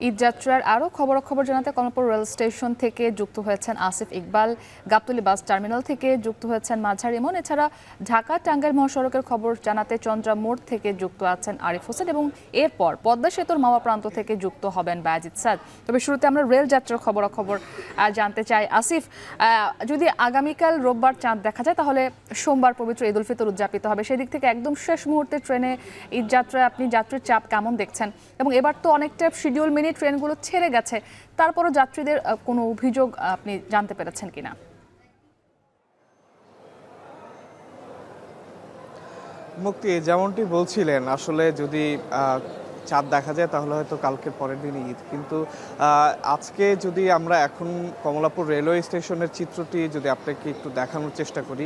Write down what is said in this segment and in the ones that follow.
ঈদযাত্রার আরও খবরাখবর জানাতে কমলাপুর রেল স্টেশন থেকে যুক্ত হয়েছেন আসিফ ইকবাল, গাবতলী বাস টার্মিনাল থেকে যুক্ত হয়েছেন মাঝার ইমন। এছাড়া ঢাকা টাঙ্গাইল মহাসড়কের খবর জানাতে চন্দ্রা মোড় থেকে যুক্ত আছেন আরিফ হোসেন এবং এরপর পদ্মা সেতুর মাওয়া প্রান্ত থেকে যুক্ত হবেন বায়েজিদ সাদ। তবে শুরুতে আমরা রেল যাত্রার খবরাখবর জানতে চাই। আসিফ, যদি আগামীকাল রোববার চাঁদ দেখা যায় তাহলে সোমবার পবিত্র ঈদ উল ফিতর উদযাপিত হবে, সেদিক থেকে একদম শেষ মুহূর্তে ট্রেনে ঈদযাত্রায় আপনি যাত্রীর চাপ কেমন দেখছেন? এবং এবার তো অনেকটা শিডিউল মেনে ট্রেনগুলো ছেড়ে গেছে, তারপরও যাত্রীদের কোনো অভিযোগ আপনি জানতে পেরেছেন কিনা? মুক্তি, যেমনটি বলছিলেন, আসলে যদি চাঁদ দেখা যায় তাহলে হয়তো কালকের পরের দিন ঈদ, কিন্তু আজকে যদি আমরা এখন কমলাপুর রেলওয়ে স্টেশনের চিত্রটি যদি আপনাকে একটু দেখানোর চেষ্টা করি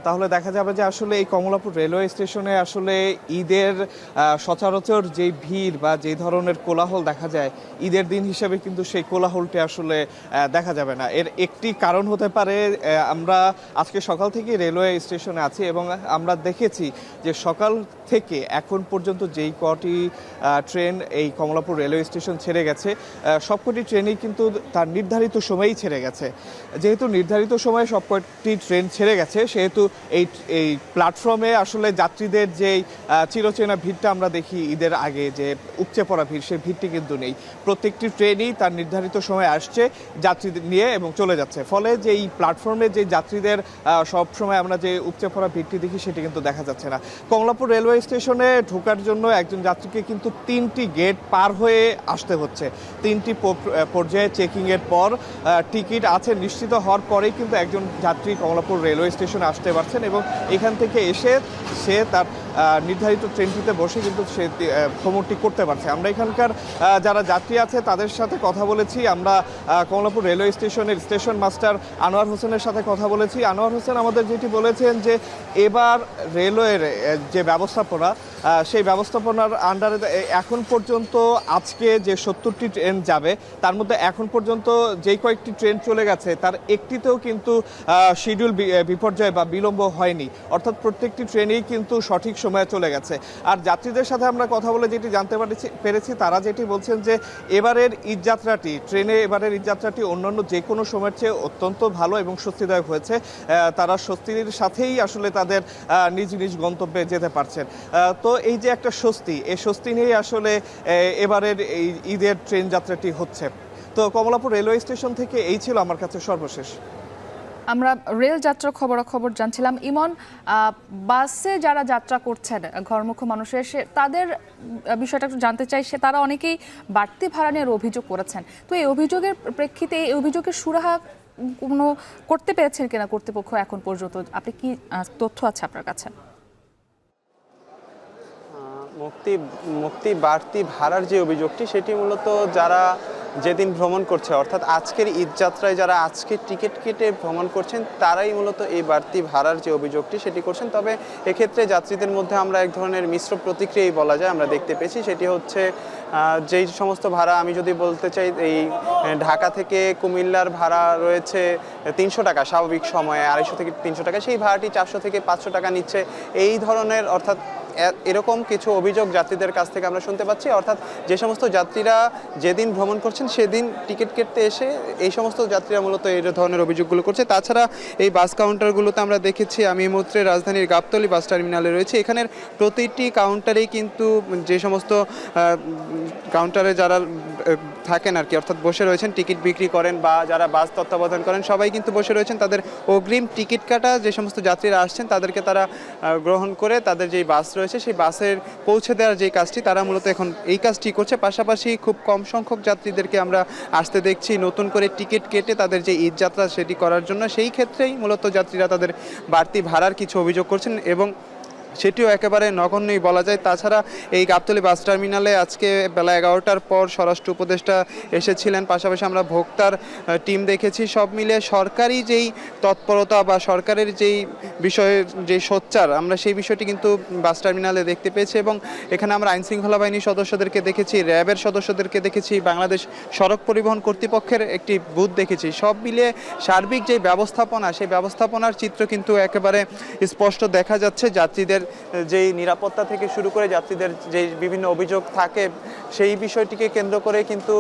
তাহলে দেখা যাবে যে আসলে এই কমলাপুর রেলওয়ে স্টেশনে আসলে ঈদের সচরাচর যেই ভিড় বা যেই ধরনের কোলাহল দেখা যায় ঈদের দিন হিসেবে কিন্তু সেই কোলাহলটি আসলে দেখা যাবে না। এর একটি কারণ হতে পারে, আমরা আজকে সকাল থেকে রেলওয়ে স্টেশনে আছি এবং আমরা দেখেছি যে সকাল থেকে এখন পর্যন্ত যেই কটি ট্রেন এই কমলাপুর রেলওয়ে স্টেশন ছেড়ে গেছে সবকটি ট্রেনই কিন্তু তার নির্ধারিত সময়েই ছেড়ে গেছে। যেহেতু নির্ধারিত সময়ে সবকটি ট্রেন ছেড়ে গেছে সেহেতু এই প্ল্যাটফর্মে আসলে যাত্রীদের যেই চিরচেনা ভিড়টা আমরা দেখি ঈদের আগে, যে উপচে পড়া ভিড়, সেই ভিড়টি কিন্তু নেই। প্রত্যেকটি ট্রেনই তার নির্ধারিত সময় আসছে যাত্রীদের নিয়ে এবং চলে যাচ্ছে, ফলে যে এই প্ল্যাটফর্মে যে যাত্রীদের সব সময় আমরা যে উপচে পড়া ভিড়টি দেখি সেটি কিন্তু দেখা যাচ্ছে না। কমলাপুর রেলওয়ে স্টেশনে ঢোকার জন্য একজন যাত্রীকে কিন্তু 3টি গেট পার হয়ে আসতে হচ্ছে। 3টি পর্যায়ে চেকিংয়ের পর টিকিট আছে নিশ্চিত হওয়ার পরেই কিন্তু একজন যাত্রী কমলাপুর রেলওয়ে স্টেশনে আসতে পারছেন এবং এখান থেকে এসে সে তার নির্ধারিত ট্রেনটিতে বসে কিন্তু সে ভ্রমণটি করতে পারছে। আমরা এখানকার যারা যাত্রী আছে তাদের সাথে কথা বলেছি। আমরা কমলাপুর রেলওয়ে স্টেশনের স্টেশন মাস্টার আনোয়ার হোসেনের সাথে কথা বলেছি। আনোয়ার হোসেন আমাদের যেটি বলেছেন যে এবার রেলওয়ের যে ব্যবস্থাপনা সেই ব্যবস্থাপনার আন্ডারে এখন পর্যন্ত আজকে যে 70টি ট্রেন যাবে তার মধ্যে এখন পর্যন্ত যেই কয়েকটি ট্রেন চলে গেছে তার একটিতেও কিন্তু শিডিউল বিপর্যয় বা বিলম্ব হয়নি, অর্থাৎ প্রত্যেকটি ট্রেনেই কিন্তু সঠিক সময়ে চলে গেছে। আর যাত্রীদের সাথে আমরা কথা বলে যেটি জানতে পেরেছি তারা যেটি বলছেন যে এবারের ঈদযাত্রাটি এবারের ঈদযাত্রাটি অন্যান্য যে কোনো সময়ের চেয়ে অত্যন্ত ভালো এবং স্বস্তিদায়ক হয়েছে। তারা স্বস্তির সাথেই আসলে তাদের নিজ নিজ গন্তব্যে যেতে পারছেন। তো এই যে একটা স্বস্তি, এই স্বস্তি নিয়েই আসলে এবারের এই ঈদের ট্রেন যাত্রাটি হচ্ছে। তো কমলাপুর রেলওয়ে স্টেশন থেকে এই ছিল আমার কাছে সর্বশেষ। আমরা রেল যাত্রার খবরাখবর জানছিলাম। ইমন, বাসে যারা যাত্রা করছেন ঘরমুখ মানুষের, তাদের বিষয়টা একটু জানতে চাই। তারা অনেকেই বাড়তি ভাড়া নিয়ে অভিযোগ করেছেন, তো এই অভিযোগের প্রেক্ষিতে এই অভিযোগের সুরাহা কোনো করতে পেরেছেন কিনা কর্তৃপক্ষ এখন পর্যন্ত? আপনি কি তথ্য আছে আপনার কাছে? মুক্তি বাড়তি ভাড়ার যে অভিযোগটি সেটি মূলত যারা যেদিন ভ্রমণ করছে, অর্থাৎ আজকের ঈদযাত্রায় যারা আজকে টিকিট কেটে ভ্রমণ করছেন তারাই মূলত এই বাড়তি ভাড়ার যে অভিযোগটি সেটি করছেন। তবে এক্ষেত্রে যাত্রীদের মধ্যে আমরা এক ধরনের মিশ্র প্রতিক্রিয়াই বলা যায় আমরা দেখতে পেয়েছি। সেটি হচ্ছে যেই সমস্ত ভাড়া, আমি যদি বলতে চাই, এই ঢাকা থেকে কুমিল্লার ভাড়া রয়েছে 300 টাকা স্বাভাবিক সময়ে, 250 থেকে 300 টাকা, সেই ভাড়াটি 400 থেকে 500 টাকা নিচ্ছে। এই ধরনের অর্থাৎ এরকম কিছু অভিযোগ যাত্রীদের কাছ থেকে আমরা শুনতে পাচ্ছি। অর্থাৎ যে সমস্ত যাত্রীরা যেদিন ভ্রমণ করছেন সেদিন টিকিট কেটে এসে এই সমস্ত যাত্রীরা মূলত এই ধরনের অভিযোগগুলো করছে। তাছাড়া এই বাস কাউন্টারগুলোতে আমরা দেখেছি, আমি এই মুহূর্তে রাজধানীর গাবতলী বাস টার্মিনালে রয়েছে, এখানের প্রতিটি কাউন্টারেই কিন্তু যে সমস্ত কাউন্টারে যারা থাকেন আর কি, অর্থাৎ বসে রয়েছেন টিকিট বিক্রি করেন বা যারা বাস তত্ত্বাবধান করেন, সবাই কিন্তু বসে রয়েছেন। তাদের অগ্রিম টিকিট কাটা যে সমস্ত যাত্রীরা আসছেন তাদেরকে তারা গ্রহণ করে তাদের যেই বাস রয়েছে সেই বাসের পৌঁছে দেওয়ার যে কাজটি তারা মূলত এখন এই কাজটি করছে। পাশাপাশি খুব কম সংখ্যক যাত্রীদেরকে আমরা আসতে দেখছি নতুন করে টিকিট কেটে তাদের যে ঈদযাত্রা সেটি করার জন্য। সেই ক্ষেত্রেই মূলত যাত্রীরা তাদের বাড়তি ভাড়ার কিছু অভিযোগ করছেন এবং সেটিও একেবারে নগণ্যই বলা যায়। তাছাড়া এই গাবতলী বাস টার্মিনালে আজকে বেলা 11টার পর স্বরাষ্ট্র উপদেষ্টা এসেছিলেন, পাশাপাশি আমরা ভোক্তার টিম দেখেছি। সব মিলে সরকারি যেই তৎপরতা বা সরকারের যেই বিষয়ের যে সোচ্চার, আমরা সেই বিষয়টি কিন্তু বাস টার্মিনালে দেখতে পেয়েছি এবং এখানে আমরা আইনশৃঙ্খলা বাহিনীর সদস্যদেরকে দেখেছি, র্যাবের সদস্যদেরকে দেখেছি, বাংলাদেশ সড়ক পরিবহন কর্তৃপক্ষের একটি বুথ দেখেছি। সব মিলিয়ে সার্বিক যে ব্যবস্থাপনা, সেই ব্যবস্থাপনার চিত্র কিন্তু একেবারে স্পষ্ট দেখা যাচ্ছে। যাত্রীদের যাত্রীদের যেই নিরাপত্তা থেকে শুরু করে যাত্রীদের যে বিভিন্ন অভিযোগ থাকে সেই বিষয়টিকে কেন্দ্র করে কিন্তু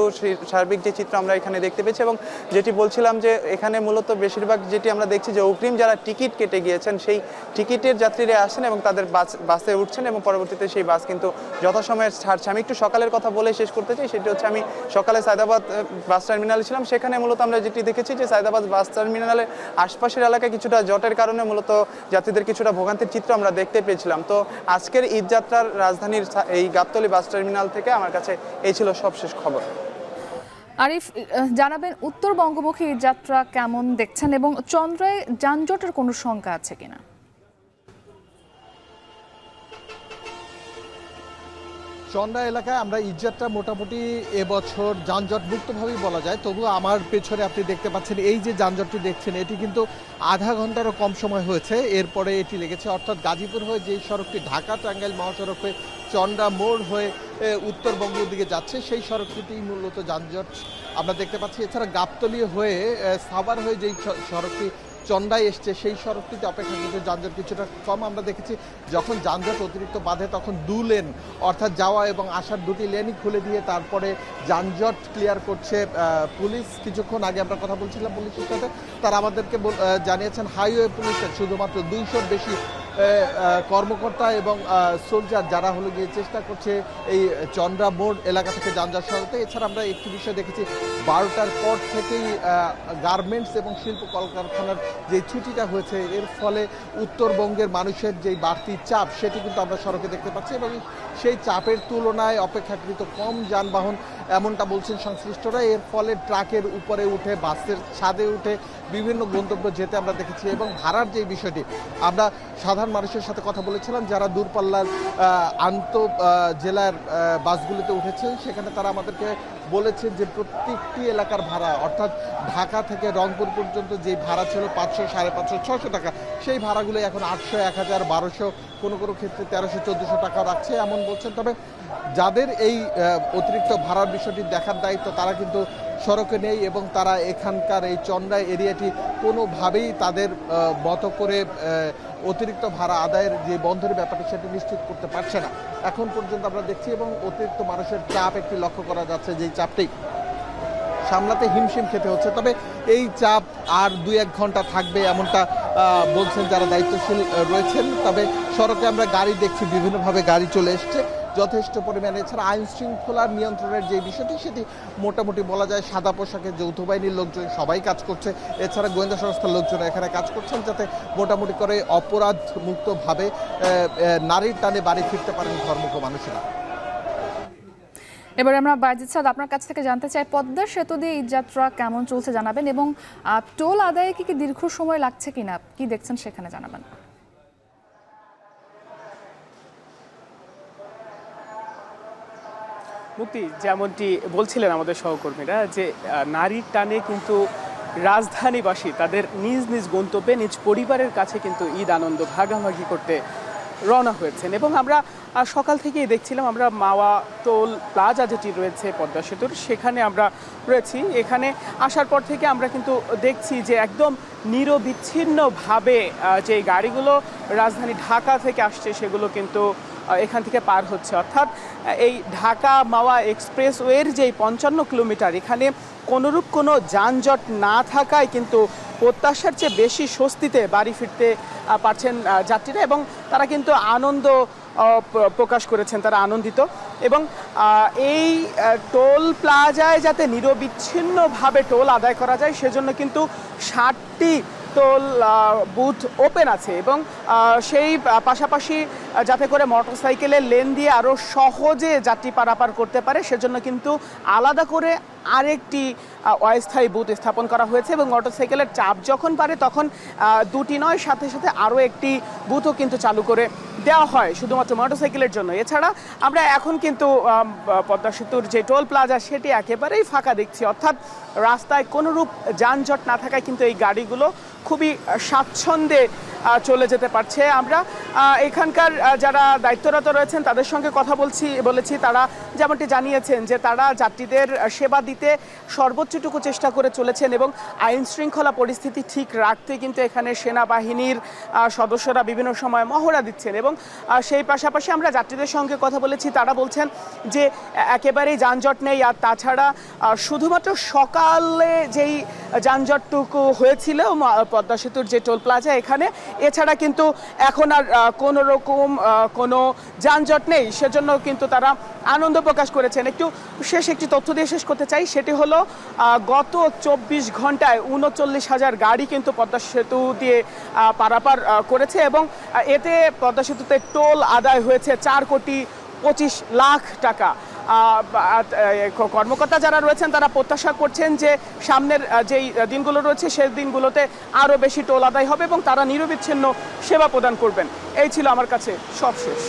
সার্বিক যে চিত্র আমরা এখানে দেখতে পেয়েছি। এবং যেটি বলছিলাম যে এখানে মূলত বেশিরভাগ যেটি আমরা দেখছি যে অগ্রিম যারা টিকিট কেটে গিয়েছেন সেই টিকিটের যাত্রীরা আসেন এবং তাদের বাসে উঠছেন এবং পরবর্তীতে সেই বাস কিন্তু যথাসময়ে ছাড়ছে। আমি একটু সকালের কথা বলে শেষ করতে চাই, সেটি হচ্ছে আমি সকালে সায়দাবাদ বাস টার্মিনালে ছিলাম। সেখানে মূলত আমরা যেটি দেখেছি যে সায়দাবাদ বাস টার্মিনালের আশপাশের এলাকায় কিছুটা জটের কারণে মূলত যাত্রীদের কিছুটা ভোগান্তির চিত্র আমরা দেখতে পেয়েছিলাম। তো আজকের ঈদযাত্রার রাজধানীর এই গাবতলী বাস টার্মিনাল থেকে আমার কাছে এই ছিল সবশেষ খবর। আরিফ, জানাবেন উত্তরবঙ্গমুখী যাত্রা কেমন দেখছেন এবং চন্দ্রায় যানজটের কোনো শঙ্কা আছে কিনা? চন্দ্রা এলাকায় আমরা ঈদযাত্রা মোটামুটি এবছর যানজট মুক্তভাবেই বলা যায়। তবু আমার পেছনে আপনি দেখতে পাচ্ছেন এই যে যানজটটি দেখছেন এটি কিন্তু আধা ঘন্টারও কম সময় হয়েছে, এরপরে এটি লেগেছে। অর্থাৎ গাজীপুর হয়ে যেই সড়কটি ঢাকা টাঙ্গাইল মহাসড়ক হয়ে চন্দ্রা মোড় হয়ে উত্তরবঙ্গের দিকে যাচ্ছে সেই সড়কটিতেই মূলত যানজট আমরা দেখতে পাচ্ছি। এছাড়া গাবতলী হয়ে সাভার হয়ে যেই সড়কটি চন্দ্রায় এসছে সেই সড়কটিতে অপেক্ষাকৃত যানজট কিছুটা কম আমরা দেখেছি। যখন যানজট অতিরিক্ত বাধে তখন 2 লেন অর্থাৎ যাওয়া এবং আসার 2টি লেনই খুলে দিয়ে তারপরে যানজট ক্লিয়ার করছে পুলিশ। কিছুক্ষণ আগে আমরা কথা বলছিলাম পুলিশের সাথে, তারা আমাদেরকে জানিয়েছেন হাইওয়ে পুলিশের শুধুমাত্র 200-র বেশি কর্মকর্তা এবং সোলজার যারা হলো গিয়ে চেষ্টা করছে এই চন্দ্রা মোড় এলাকা থেকে যানজট সরাতে। এছাড়া আমরা একটি বিষয় দেখেছি 12টার পর থেকেই গার্মেন্টস এবং শিল্প কলকারখানার যে ছুটিটা হয়েছে এর ফলে উত্তরবঙ্গের মানুষের যেই বাড়তি চাপ সেটি কিন্তু আমরা সড়কে দেখতে পাচ্ছি এবং সেই চাপের তুলনায় অপেক্ষাকৃত কম যানবাহন এমনটা বলছেন সংশ্লিষ্টরা। এর ফলে ট্রাকের উপরে উঠে বাসের ছাদে উঠে বিভিন্ন গন্তব্য যেতে আমরা দেখেছি। এবং ভাড়ার যে বিষয়টি আমরা সাধারণ মানুষের সাথে কথা বলেছিলাম যারা দূরপাল্লার জেলার বাসগুলিতে উঠেছেন, সেখানে তারা আমাদেরকে বলেছেন যে প্রত্যেকটি এলাকার ভাড়া অর্থাৎ ঢাকা থেকে রংপুর পর্যন্ত যে ভাড়া ছিল 500, 550, 600 টাকা, সেই ভাড়াগুলো এখন 800, 1000, 1200, কোনো কোনো ক্ষেত্রে 1300, 1400 টাকা রাখছে এমন বলছেন। তবে যাদের এই অতিরিক্ত ভাড়ার বিষয়টি দেখার দায়িত্ব তারা কিন্তু সড়কে নেই এবং তারা এখানকার এই চন্দ্রা এরিয়াটি কোনোভাবেই তাদের মতো করে অতিরিক্ত ভাড়া আদায়ের যে বন্ধের ব্যাপারটি সেটা নিশ্চিত করতে পারছে না এখন পর্যন্ত আমরা দেখছি। এবং অতিরিক্ত মানুষের চাপ একটি লক্ষ্য করা যাচ্ছে, যেই চাপটি সামলাতে হিমশিম খেতে হচ্ছে। তবে এই চাপ আর 2-1 ঘন্টা থাকবে এমনটা বলছেন যারা দায়িত্বশীল রয়েছেন। তবে সড়কে আমরা গাড়ি দেখছি, বিভিন্নভাবে গাড়ি চলে এসছে যথেষ্ট পরিমাণে। এছাড়া আইন শৃঙ্খলার নিয়ন্ত্রণের যে বিষয়টি সেটি মোটামুটি বলা যায় সাদা পোশাকে যৌথ বাহিনীর লোকজন সবাই কাজ করছে। এছাড়া গোয়েন্দা সংস্থার লোকজন এখানে কাজ করছেন যাতে মোটামুটি করে অপরাধ মুক্তভাবে নারীর টানে বাড়ি ফিরতে পারেন ধর্মক মানুষেরা। এবারে আমরা বাইজিদ সাদ আপনার কাছ থেকে জানতে চাই পদ্মা সেতু দিয়ে ঈদযাত্রা কেমন চলছে জানাবেন এবং টোল আদায়ে কি দীর্ঘ সময় লাগছে কিনা কি দেখছেন সেখানে জানাবেন। মুক্তি, যেমনটি বলছিলেন আমাদের সহকর্মীরা যে নারীর টানে কিন্তু রাজধানীবাসী তাদের নিজ নিজ গন্তব্যে নিজ পরিবারের কাছে কিন্তু ঈদ আনন্দ ভাগাভাগি করতে রওনা হয়েছেন। এবং আমরা সকাল থেকেই দেখছিলাম, আমরা মাওয়া টোল প্লাজা যেটি রয়েছে পদ্মা সেতুর সেখানে আমরা রয়েছি। এখানে আসার পর থেকে আমরা কিন্তু দেখছি যে একদম নিরবিচ্ছিন্নভাবে যে গাড়িগুলো রাজধানী ঢাকা থেকে আসছে সেগুলো কিন্তু এখান থেকে পার হচ্ছে। অর্থাৎ এই ঢাকা মাওয়া এক্সপ্রেসওয়ের যেই 55 কিলোমিটার এখানে কোনোরূপ কোনো যানজট না থাকায় কিন্তু প্রত্যাশার চেয়ে বেশি স্বস্তিতে বাড়ি ফিরতে পারছেন যাত্রীরা এবং তারা কিন্তু আনন্দ প্রকাশ করেছেন, তারা আনন্দিত। এবং এই টোল প্লাজায় যাতে নিরবিচ্ছিন্নভাবে টোল আদায় করা যায় সেজন্য কিন্তু 60টি টোল বুথ ওপেন আছে এবং সেই পাশাপাশি যাতে করে মোটরসাইকেলের লেন দিয়ে আরও সহজে যাত্রী পারাপার করতে পারে সেজন্য কিন্তু আলাদা করে আরেকটি অস্থায়ী বুথ স্থাপন করা হয়েছে এবং মোটরসাইকেলের চাপ যখন পারে তখন 2টি নয় সাথে সাথে আরও একটি বুথও কিন্তু চালু করে দেওয়া হয় শুধুমাত্র মোটরসাইকেলের জন্য। এছাড়া আমরা এখন কিন্তু পদ্মা সেতুর যে টোল প্লাজা সেটি একেবারেই ফাঁকা দেখছি, অর্থাৎ রাস্তায় কোনোরূপ যানজট না থাকায় কিন্তু এই গাড়িগুলো খুবই স্বাচ্ছন্দ্যে চলে যেতে পারছে। আমরা এখানকার যারা দায়িত্বরত রয়েছেন তাদের সঙ্গে কথা বলেছি, তারা যেমনটি জানিয়েছেন যে তারা যাত্রীদের সেবা দিতে সর্বোচ্চটুকু চেষ্টা করে চলেছেন এবং আইন শৃঙ্খলা পরিস্থিতি ঠিক রাখতে কিন্তু এখানে সেনাবাহিনীর সদস্যরা বিভিন্ন সময় মহড়া দিচ্ছেন এবং সেই পাশাপাশি আমরা যাত্রীদের সঙ্গে কথা বলেছি, তারা বলছেন যে একেবারেই যানজট নেই। আর তাছাড়া শুধুমাত্র সকালে যেই যানজটটুকু হয়েছিল পদ্মা সেতুর যে টোল প্লাজা এখানে, এছাড়া কিন্তু এখন আর কোনো রকম কোনো যানজট নেই, সেজন্য কিন্তু তারা আনন্দ প্রকাশ করেছেন। একটি তথ্য দিয়ে শেষ করতে চাই, সেটি হলো গত 24 ঘন্টায় 39,000 গাড়ি কিন্তু পদ্মা সেতু দিয়ে পারাপার করেছে এবং এতে পদ্মা সেতুতে টোল আদায় হয়েছে 4,25,00,000 টাকা। কর্মকর্তা যারা রয়েছেন তারা প্রত্যাশা করছেন যে সামনের যেই দিনগুলো রয়েছে সেই দিনগুলোতে আরও বেশি টোল আদায় হবে এবং তারা নিরবিচ্ছিন্ন সেবা প্রদান করবেন। এই ছিল আমার কাছে সবশেষ।